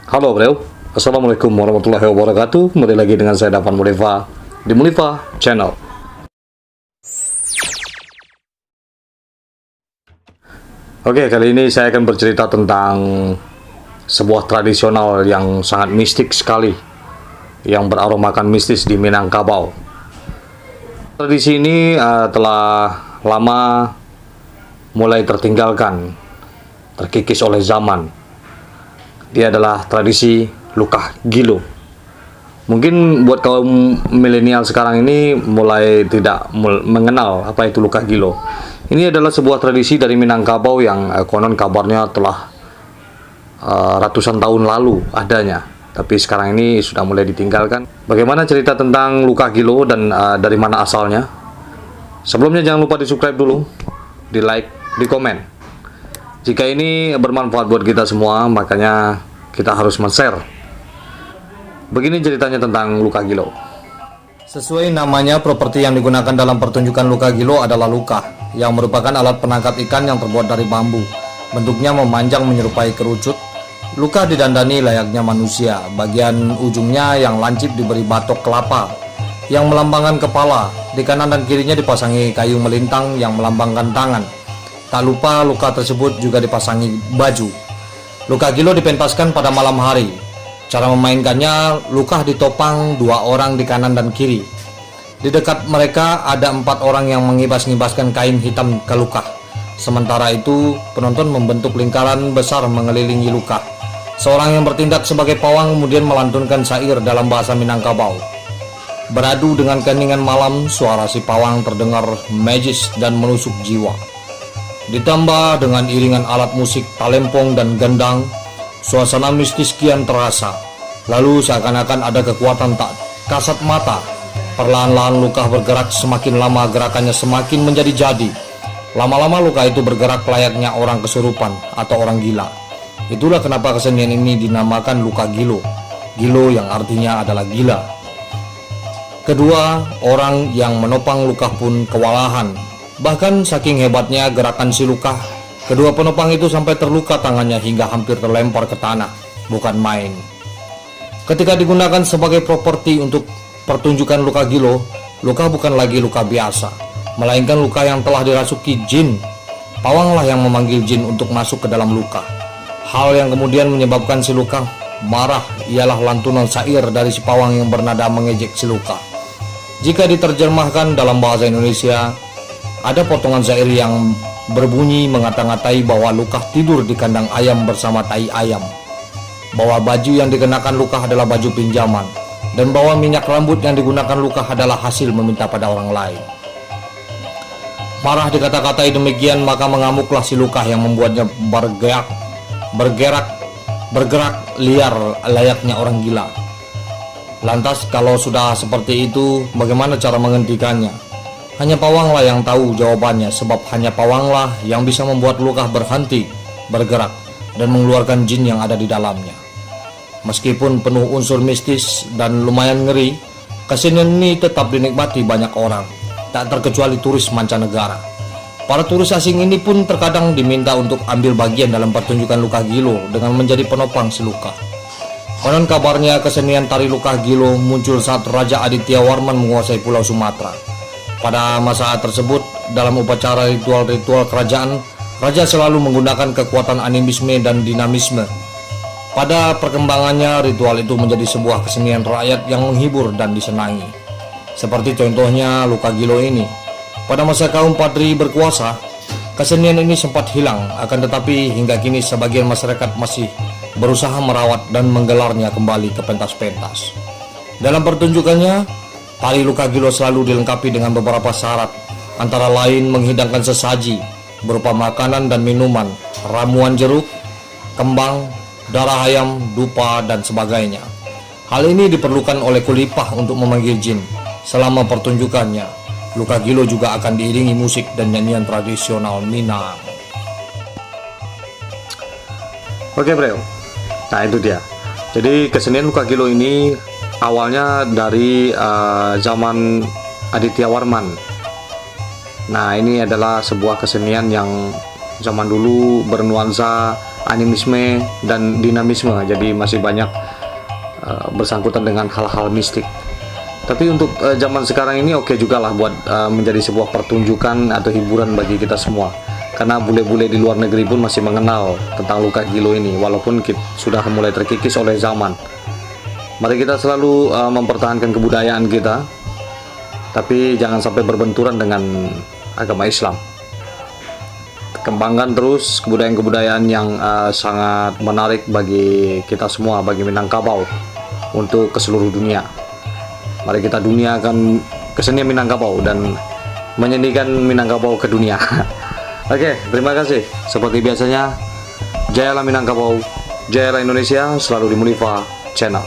Halo bro, assalamualaikum warahmatullahi wabarakatuh. Kembali lagi dengan saya Davan Mulifa di Mulifa Channel. Oke, kali ini saya akan bercerita tentang sebuah tradisional yang sangat mistik sekali, yang beraromakan mistis di Minangkabau. Tradisi ini telah lama mulai tertinggalkan, terkikis oleh zaman. Dia adalah tradisi Lukah Gilo. Mungkin buat kaum milenial sekarang ini mulai tidak mengenal apa itu Lukah Gilo. Ini adalah sebuah tradisi dari Minangkabau yang konon kabarnya telah ratusan tahun lalu adanya, tapi sekarang ini sudah mulai ditinggalkan. Bagaimana cerita tentang Lukah Gilo dan dari mana asalnya? Sebelumnya jangan lupa di subscribe dulu, di like, di komen. Jika ini bermanfaat buat kita semua, makanya kita harus men-share. Begini ceritanya tentang Lukah Gilo. Sesuai namanya, properti yang digunakan dalam pertunjukan Lukah Gilo adalah lukah, yang merupakan alat penangkap ikan yang terbuat dari bambu. Bentuknya memanjang menyerupai kerucut. Lukah didandani layaknya manusia. Bagian ujungnya yang lancip diberi batok kelapa yang melambangkan kepala. Di kanan dan kirinya dipasangi kayu melintang yang melambangkan tangan. Tak lupa lukah tersebut juga dipasangi baju. Lukah Gilo dipentaskan pada malam hari. Cara memainkannya, lukah ditopang dua orang di kanan dan kiri. Di dekat mereka ada 4 orang yang mengibas-ngibaskan kain hitam ke lukah. Sementara itu, penonton membentuk lingkaran besar mengelilingi lukah. Seorang yang bertindak sebagai pawang kemudian melantunkan syair dalam bahasa Minangkabau. Beradu dengan keheningan malam, suara si pawang terdengar magis dan menusuk jiwa. Ditambah dengan iringan alat musik talempong dan gendang, suasana mistis kian terasa. Lalu seakan-akan ada kekuatan tak kasat mata. Perlahan-lahan lukah bergerak, semakin lama gerakannya semakin menjadi-jadi. Lama-lama lukah itu bergerak layaknya orang kesurupan atau orang gila. Itulah kenapa kesenian ini dinamakan Lukah Gilo. Gilo yang artinya adalah gila. Kedua orang yang menopang lukah pun kewalahan. Bahkan saking hebatnya gerakan si lukah, kedua penopang itu sampai terluka tangannya hingga hampir terlempar ke tanah. Bukan main. Ketika digunakan sebagai properti untuk pertunjukan Lukah Gilo, lukah bukan lagi lukah biasa, melainkan lukah yang telah dirasuki jin. Pawanglah yang memanggil jin untuk masuk ke dalam lukah. Hal yang kemudian menyebabkan si lukah marah ialah lantunan syair dari si pawang yang bernada mengejek si lukah. Jika diterjemahkan dalam bahasa Indonesia, ada potongan syair yang berbunyi mengata-ngatai bahwa lukah tidur di kandang ayam bersama tai ayam, bahwa baju yang dikenakan lukah adalah baju pinjaman, dan bahwa minyak rambut yang digunakan lukah adalah hasil meminta pada orang lain. Marah dikata-katai demikian, maka mengamuklah si lukah yang membuatnya bergerak liar layaknya orang gila. Lantas kalau sudah seperti itu, bagaimana cara menghentikannya? Hanya pawanglah yang tahu jawabannya, sebab hanya pawanglah yang bisa membuat lukah berhenti bergerak dan mengeluarkan jin yang ada di dalamnya. Meskipun penuh unsur mistis dan lumayan ngeri, kesenian ini tetap dinikmati banyak orang, tak terkecuali turis mancanegara. Para turis asing ini pun terkadang diminta untuk ambil bagian dalam pertunjukan Lukah Gilo dengan menjadi penopang si lukah. Konon kabarnya kesenian tari Lukah Gilo muncul saat Raja Aditya Warman menguasai Pulau Sumatera. Pada masa tersebut, dalam upacara ritual-ritual kerajaan, raja selalu menggunakan kekuatan animisme dan dinamisme. Pada perkembangannya, ritual itu menjadi sebuah kesenian rakyat yang menghibur dan disenangi. Seperti contohnya Lukah Gilo ini. Pada masa kaum Padri berkuasa, kesenian ini sempat hilang, akan tetapi hingga kini sebagian masyarakat masih berusaha merawat dan menggelarnya kembali ke pentas-pentas. Dalam pertunjukannya, tari Lukagilo selalu dilengkapi dengan beberapa syarat, antara lain menghidangkan sesaji berupa makanan dan minuman, ramuan jeruk, kembang, darah ayam, dupa, dan sebagainya. Hal ini diperlukan oleh Kulipah untuk memanggil jin. Selama pertunjukannya, Lukagilo juga akan diiringi musik dan nyanyian tradisional Minang. Oke bro, nah itu dia. Jadi kesenian Lukagilo ini awalnya dari zaman Aditya Warman. Nah ini adalah sebuah kesenian yang zaman dulu bernuansa animisme dan dinamisme, jadi masih banyak bersangkutan dengan hal-hal mistik. Tapi untuk zaman sekarang ini oke juga lah buat menjadi sebuah pertunjukan atau hiburan bagi kita semua. Karena bule-bule di luar negeri pun masih mengenal tentang Lukagilo ini, walaupun sudah mulai terkikis oleh zaman. Mari kita selalu mempertahankan kebudayaan kita, tapi jangan sampai berbenturan dengan agama Islam. Kembangkan terus kebudayaan-kebudayaan yang sangat menarik bagi kita semua, bagi Minangkabau untuk ke seluruh dunia. Mari kita duniakan kesenian Minangkabau dan menyanyikan Minangkabau ke dunia. Oke, terima kasih. Seperti biasanya, jayalah Minangkabau, jayalah Indonesia, selalu di Mulifa Channel.